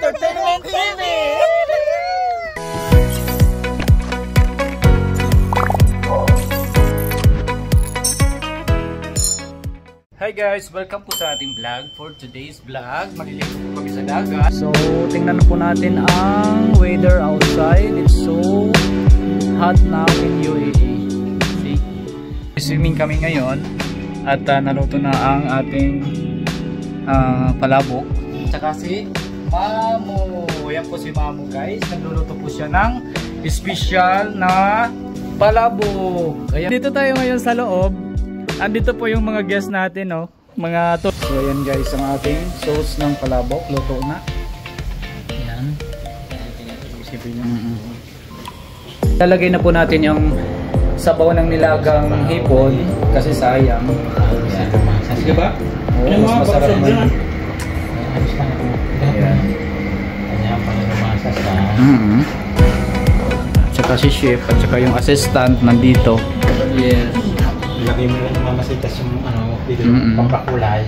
Entertainment TV! Hi guys! Welcome po sa ating vlog. For today's vlog, maliligo po kami sa dagat. So, tingnan po natin ang weather outside. It's so hot now in UAE. See? Swimming kami ngayon at naluto na ang ating palabok. Tsaka si Mamo. Yan po si Mamo guys. Nagluluto po siya ng special na palabok. Ayan. Dito tayo ngayon sa loob. Andito po yung mga guests natin, no? Mga to. So ayan guys, ang ating sauce ng palabok. Luto na. Ayan. Lalagay na po natin yung sabaw ng nilagang hipon. Kasi sayang. Sige ba? Oo, mas masarap man. Ayan. Tsaka si chef at tsaka yung assistant nandito. Yes. Lagay mo lang mamasitas yung pampakulay.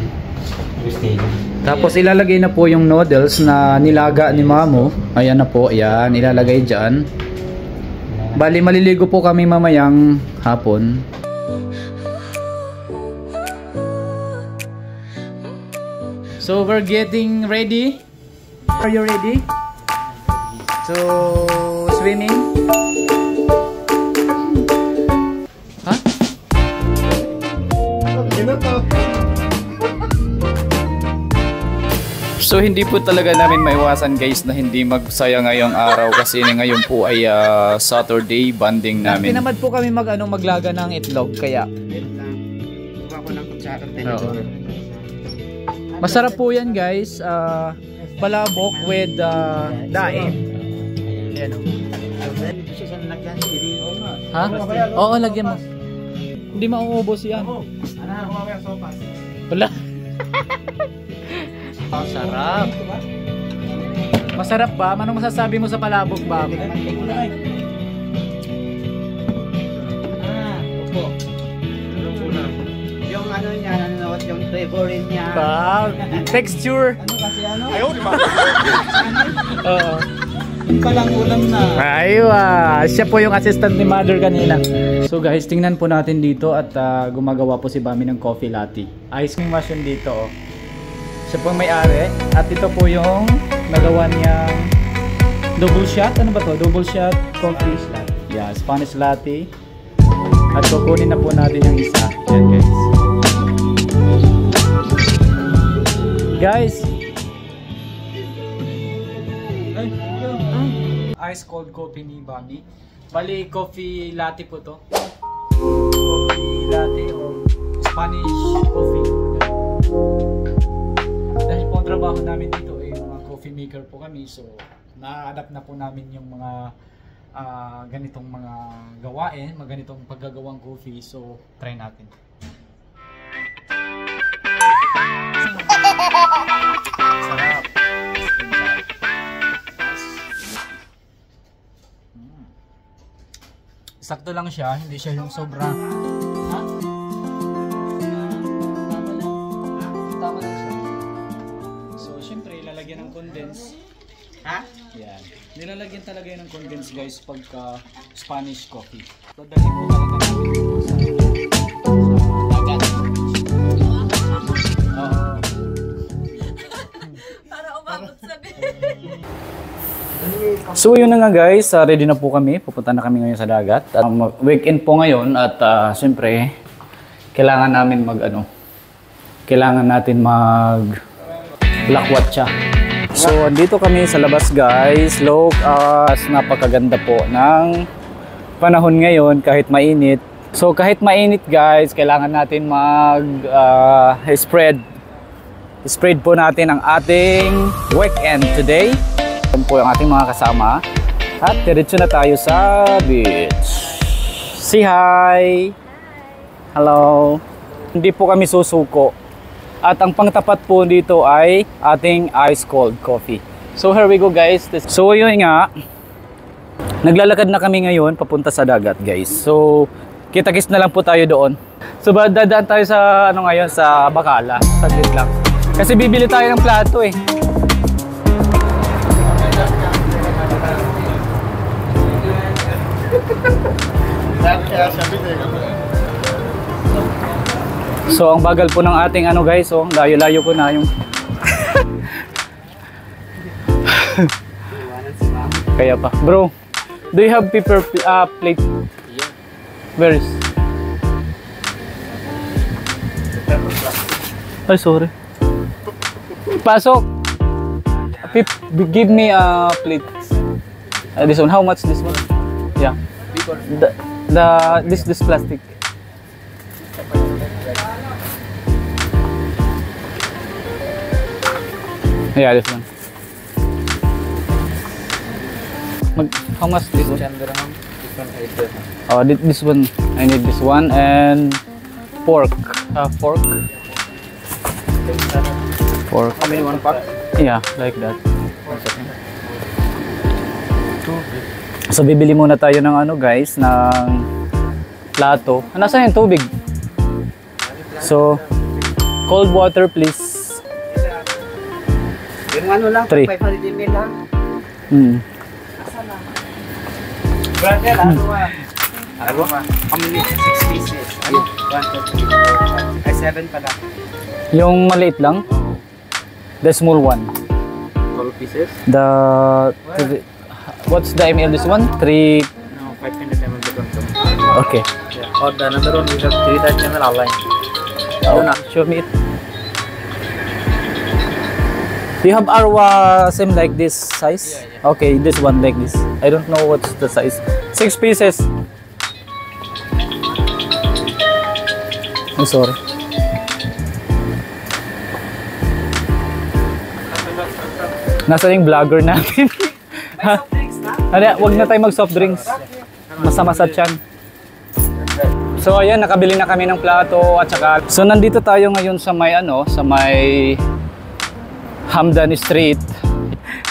Tapos ilalagay na po yung noodles na nilaga ni Mamo. Ayan na po, ayan, ilalagay dyan. Bali maliligo po kami mamayang hapon. So we're getting ready. Are you ready? So swimming? So hindi po talaga namin maiwasan guys na hindi magsaya ngayong araw kasi ngayon po ay Saturday bonding namin. Tinamad po kami maglaga ng itlog kaya. Masarap po yan guys. Palabok with dae. Ayan o. Ha? Oo, lagyan mo. Hindi mauubos yan. Wala. Sarap. Masarap ba? Anong masasabi mo sa palabok ba? Opo. Yung ano niya, yung favorite niya. Texture. Ano kasi ano? Ayaw, di ba? Oo. Palang ulam na. Aywa. Siya po yung assistant ni Mother kanina. So guys, tingnan po natin dito at gumagawa po si Bami ng coffee latte. Ice cream machine dito oh. Siya po may-ari at ito po yung nagawa niyang double shot. Ano ba to? Double shot coffee latte. Yeah, Spanish latte. At kukunin na po natin yung isa. Yan guys. Ice cold coffee ni Bami. Bali coffee latte po to. Coffee latte o Spanish coffee. Dahil po ang trabaho namin dito ay mga coffee maker po kami, so na-adapt na po namin yung mga ganitong mga gawain, mga ganitong paggagawang coffee, so try natin. Sarap. Sakto lang siya, hindi siya yung sobra. Ha? Tama lang siya. So, syempre, ilalagyan ng condense. Ha? Yan. Nilalagyan talaga yan ng condense guys pagka Spanish coffee. Dadalhin po talaga namin dito sa dagat. Para umabot sa So yun na nga guys, ready na po kami. Pupunta na kami ngayon sa dagat. Weekend po ngayon at siyempre kailangan namin kailangan natin lakwatsa. So andito kami sa labas guys. Look, napakaganda po ng panahon ngayon kahit mainit. So kahit mainit guys, kailangan natin spread po natin ang ating weekend today. Yan po yung ating mga kasama. At diretso na tayo sa beach. Say hi! Hello! Hindi po kami susuko. At ang pangtapat po dito ay ating ice cold coffee. So here we go guys. So yun nga. Naglalakad na kami ngayon papunta sa dagat guys. So kita-kits na lang po tayo doon. So dadaan tayo sa ngayon sa Bacala. Saglit lang. Kasi bibili tayo ng plato eh. So ang bagal po ng ating ano guys, so layo-layo ko na yung kaya pa. Bro, do you have paper plate? Where is? Ay, sorry. Pasok. Give me a plate. This one. How much this one? Yeah. This plastic. Yeah, this one. How much this one? Oh, this one. I need this one and pork. Pork. Pork. How many one pack? Yeah, like that. So bibili muna tayo ng ano guys, ng plato. Nasaan yung tubig? So cold water please. Yung ano lang, 3. 500 ml lang. Brother, ano ba? How many? 6 pieces. Ano? 1, 2, 3, 4, 5. Ay, 7 pala. Yung maliit lang? The small one. 12 pieces? What's the ml this one? 3. No, 500 ml different. Okay. Yeah. Or the another one we have 330 ml online. Oh, show me it. Do you have Arwa same like this size? Yeah. Okay, this one like this. I don't know what's the size. 6 pieces. I'm sorry. Nasaan yung vlogger natin? Wag na tayo mag soft drinks. Masama sa tiyan. So ayan, nakabili na kami ng plato at saka. So nandito tayo ngayon sa may ano, sa may Hamdan Street.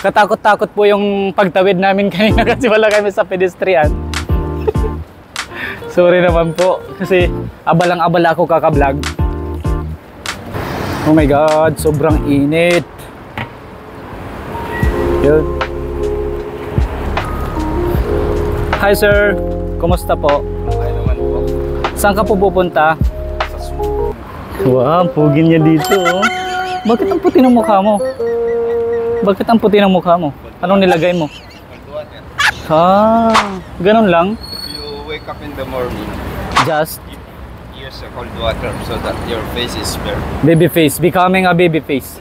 Katakot-takot po yung pagtawid namin kanina kasi wala kami sa pedestrian. Sorry naman po kasi abalang-abala ako kaka-vlog. Oh my god, sobrang init. Yun. Hi sir, kumusta po? Okay naman po. Saan ka po pupunta? Sa Subo. Wow, pugin niya dito oh. Bakit ang puti ng mukha mo? Bakit ang puti ng mukha mo? Anong nilagay mo? Cold water. Ganun lang? If you wake up in the morning, Just use a cold water so that your face is bare. baby face, becoming a baby face.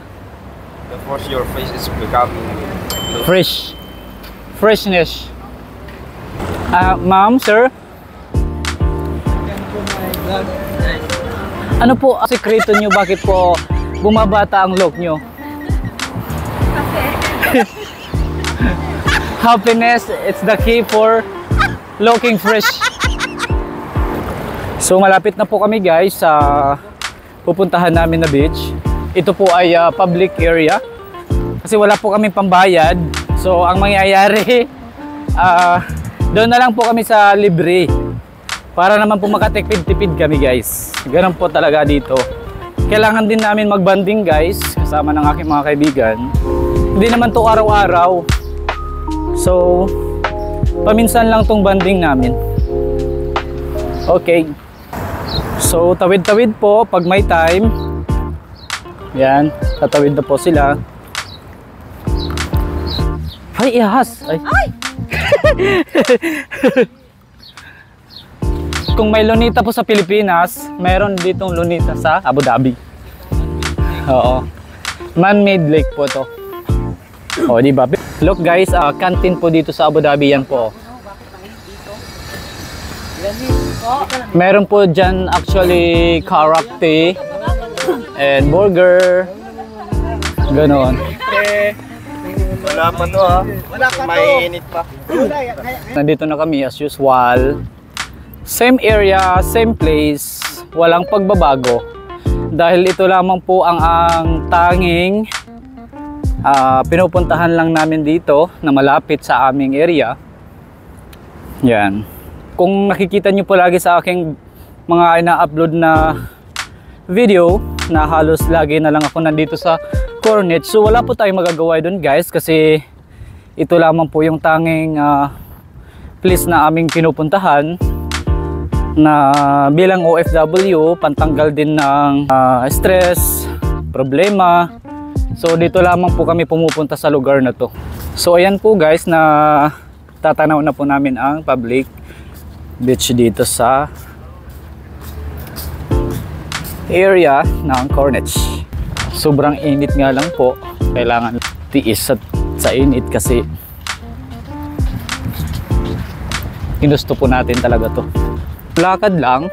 Of course, your face is becoming Fresh. Freshness. Ma'am, sir? Ano po ang sekreto nyo? Bakit po bumabata ang look nyo? Happiness, it's the key for looking fresh. So malapit na po kami guys sa pupuntahan namin na beach. Ito po ay public area kasi wala po kami pambayad. So ang mangyayari doon na lang po kami sa libre para naman po makatipid-tipid kami guys. Ganun po talaga dito. Kailangan din namin magbanding guys kasama ng aking mga kaibigan. Hindi naman to araw-araw. So paminsan lang tong banding namin. Okay. So tawid-tawid po pag may time. Yan, tatawid na po sila. Ay, ihas! Ay! Kung may lunita po sa Pilipinas, meron ditong lunita sa Abu Dhabi. Oo. Man-made lake po to. O, diba? Look guys, canteen po dito sa Abu Dhabi yan po. Meron po dyan actually karate and burger. Ganon. Wala pa to ha. Wala pa to. May init pa. Nandito na kami as usual. Same area, same place. Walang pagbabago. Dahil ito lamang po ang tanging pinupuntahan lang namin dito na malapit sa aming area. Yan. Kung nakikita nyo po lagi sa aking mga ina-upload na video na halos lagi na lang ako nandito sa Cornet. So wala po tayong magagawa doon guys kasi ito lamang po yung tanging place na aming pinupuntahan na bilang OFW, pantanggal din ng stress, problema. So dito lamang po kami pumupunta sa lugar na to. So ayan po guys, na tatanaw na po namin ang public beach dito sa area ng Corniche. Sobrang init nga lang po, kailangan tiis sa init kasi ginusto po natin talaga to. Lakad lang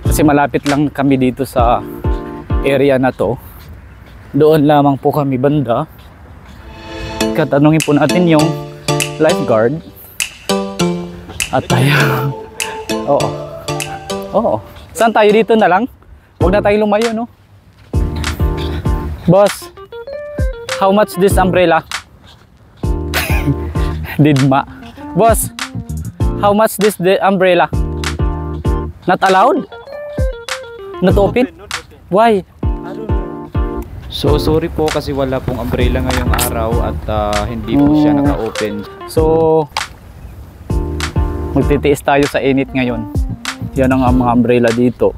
kasi malapit lang kami dito sa area na to. Doon lamang po kami banda. Katanungin po natin yung lifeguard at tayo. Oo. Saan tayo? Dito na lang? Huwag na tayo lumayo, no? Boss, how much this umbrella? Didma. Boss, how much this umbrella? Not allowed? Not open? Why? So sorry po kasi wala pong umbrella ngayong araw at hindi po siya naka-open. So magtitiis tayo sa init ngayon. Yan ang mga umbrella dito.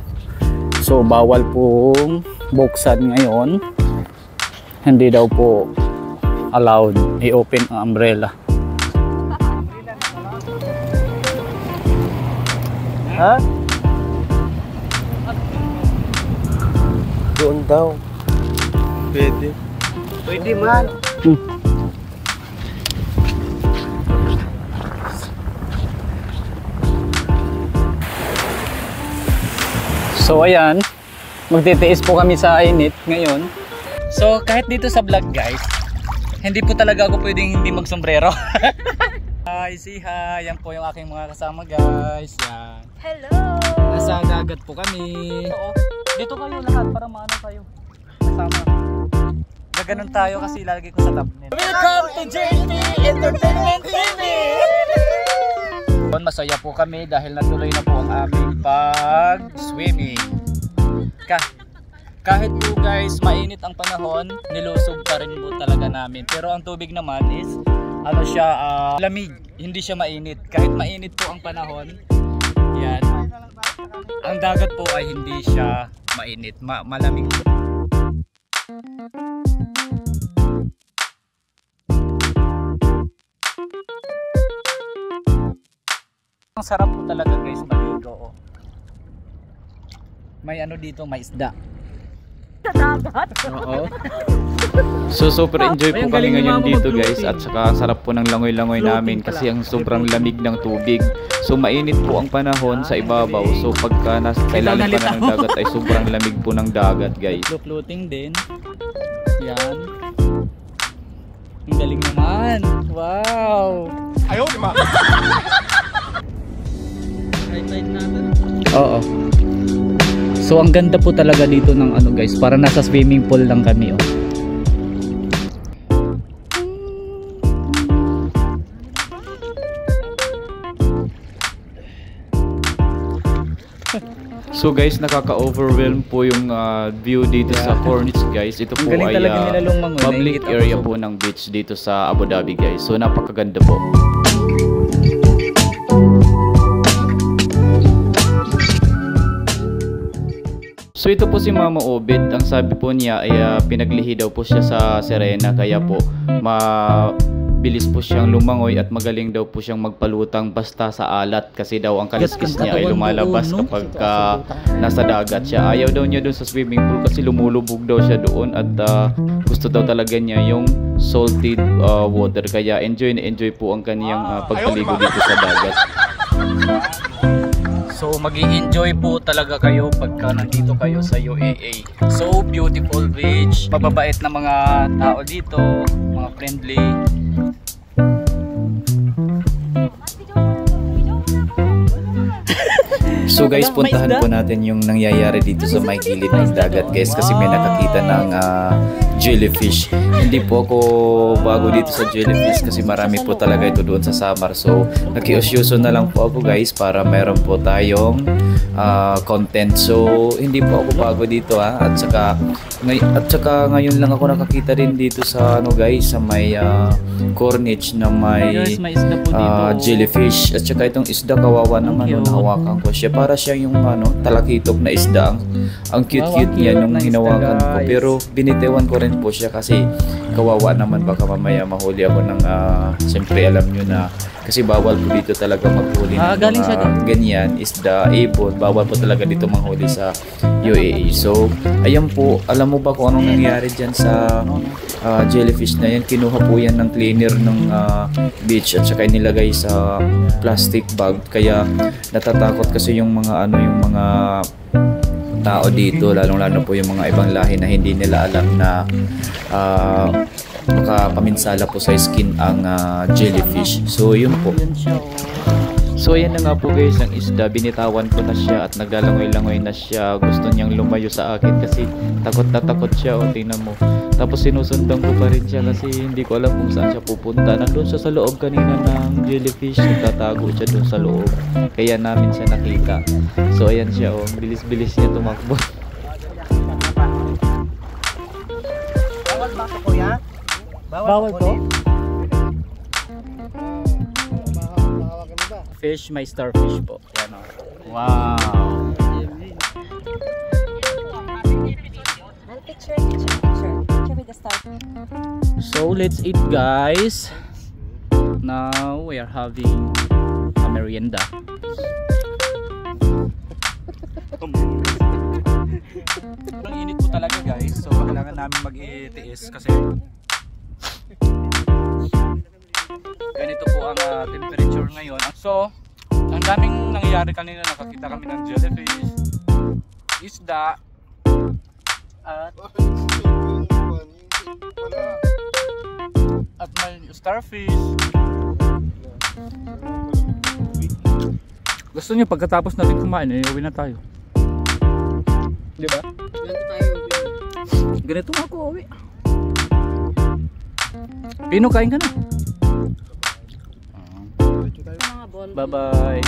So bawal pong buksan ngayon. Hindi daw po allowed i-open ang umbrella. Ha? Doon daw. Pwede. Pwede man. So ayan, magtitiis po kami sa init ngayon. So kahit dito sa vlog guys, hindi po talaga ako pwedeng hindi magsombrero. Hi, say hi. Yan po yung aking mga kasama guys. Yan. Hello! Nasa dagat po kami. Oo. Dito kayo lahat para maano kayo. Kasama. Gaganon tayo kasi ilalagay ko sa thumbnail. Welcome to JT Entertainment TV! Masaya po kami dahil natuloy na po ang aming pag-swimming. Kahit po guys mainit ang panahon, nilusog pa rin po talaga namin. Pero ang tubig naman is ano siya, lamig, hindi siya mainit. Kahit mainit po ang panahon, yan. Ang dagat po ay hindi siya mainit, malamig po. Ang sarap po talaga guys maligo. Oh. May ano dito, may isda. Oo. So super enjoy po kami ngayon dito guys at saka ang sarap po ng langoy-langoy namin kasi ang sobrang lamig ng tubig. So mainit po ang panahon sa ibabaw. So pagka nasa ilalim pa na ng dagat ay sobrang lamig po ng dagat guys. Floating din. Yan. Ang galing naman. Wow. Ayaw, di ba? Oo. So ang ganda po talaga dito ng ano guys, para nasa swimming pool lang kami oh. So guys, nakaka-overwhelm po yung view dito sa Corniche guys. Ito po ay public area po ng beach dito sa Abu Dhabi guys. So napakaganda po. So ito po si Mama Obed, ang sabi po niya ay pinaglihi daw po siya sa Serena kaya po mabilis po siyang lumangoy at magaling daw po siyang magpalutang basta sa alat kasi daw ang kaliskis niya ay lumalabas kapag nasa dagat siya. Ayaw daw niya doon sa swimming pool kasi lumulubog daw siya doon at gusto daw talaga niya yung salted water kaya enjoy na enjoy po ang kaniyang pagpaligo dito sa dagat. So mag-i-enjoy po talaga kayo pagka nandito kayo sa UAE. So beautiful beach, mababait na mga tao dito, mga friendly. So guys, puntahan po natin yung nangyayari dito sa may gilid ng dagat guys, kasi may nakakita ng jellyfish. Hindi po ako bago dito sa jellyfish kasi marami po talaga ito doon sa Samar. So nakiusyoso na lang po ako guys para meron po tayong content. So hindi po ako bago dito at saka ngayon lang ako nakakita din dito sa guys, sa may corniche na may jellyfish. At saka itong isda, kawawa naman, nahawakan ko siya. Para siya yung talakitok na isda. Ang cute-cute niya nung hinawakan ko. Pero binitiwan ko rin po siya kasi kawawa naman, baka mamaya mahuli ako ng siyempre alam nyo na kasi bawal po dito talaga maghuli ng ganyan, isda, ibon. Bawal po talaga dito manghuli sa UAE. So ayan po, alam mo ba kung anong nangyari dyan sa jellyfish na yan? Kinuha po yan ng cleaner ng beach at saka nilagay sa plastic bag. Kaya natatakot kasi yung mga yung mga tao dito, lalong-lalo po yung mga ibang lahi na hindi nila alam na makapaminsala po sa skin ang jellyfish. So yun po. So ayan na nga po guys, ang isda, binitawan ko na siya at naglalangoy-langoy na siya. Gusto niyang lumayo sa akin kasi takot na takot siya. O tingnan mo, tapos sinusundan ko pa rin siya kasi hindi ko alam kung saan siya pupunta. Nandun siya sa loob kanina ng jellyfish, nagtatago siya dun sa loob, kaya namin siya nakita. So ayan siya, bilis-bilis niya tumakbo. Bawal ba ko ya? Bawal po? Fish, may starfish po. Yan, wow. Picture with the star. So let's eat guys. Now we are having a merienda. Ang init po talaga guys, so kailangan namin mag-itiis kasi ganito po ang temperature ngayon. So ang daming nangyayari kanina, nakakita kami ng jellyfish, isda, at may starfish. Gusto niyo pagkatapos natin kumain, uwi na tayo. Di ba? Ganito tayo. Ganito nga ako uwi. Pino, kain ka na. Bye bye.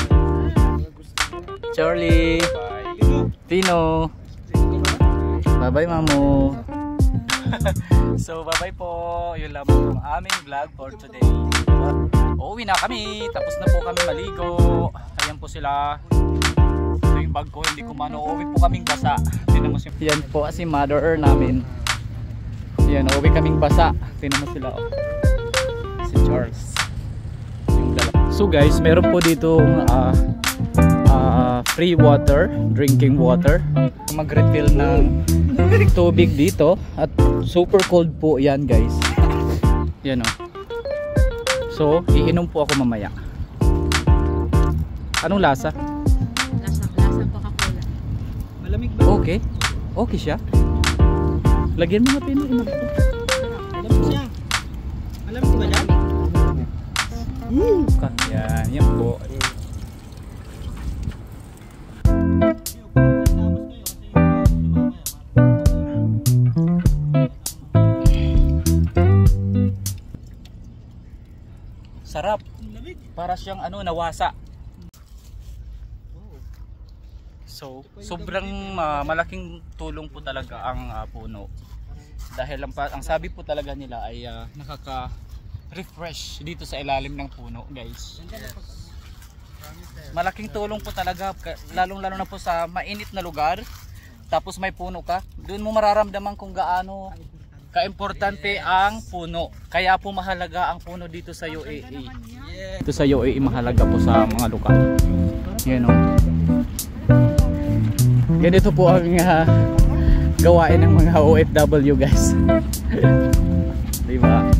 Charlie. Pino. Bye bye Mamo. So bye bye po. Yun lang po ang aming vlog for today. Uuwi na kami. Tapos na po kami maligo. Ayan po sila. Ito yung bag ko. Hindi ko uuwi po kaming basa. Yan po si mother namin. Yan, uuwi kaming basa. Tingnan mo sila. Si Charles. Yung dalawa. So guys, meron po ditong free water, drinking water. Mag-refill ng tubig dito at super cold po yan guys. Yan So, iinom po ako mamaya. Anong lasa? Lasa Coca-Cola. Malamig ba? Okay. Okay siya. Lagyan mo na Pino. Malamig siya. Malamig ba yan? Yan po. Sarap. Para siyang nawasa. So, sobrang malaking tulong po talaga ang puno. Dahil ang sabi po talaga nila ay nakaka-refresh dito sa ilalim ng puno, guys. Malaking tulong po talaga, lalong-lalo na po sa mainit na lugar. Tapos may puno ka, doon mo mararamdaman kung gaano ka-importante ang puno. Kaya po mahalaga ang puno dito sa UAE. Dito sa UAE mahalaga po sa mga lokal. Yan ganito po ang gawain ng mga OFW guys. Diba?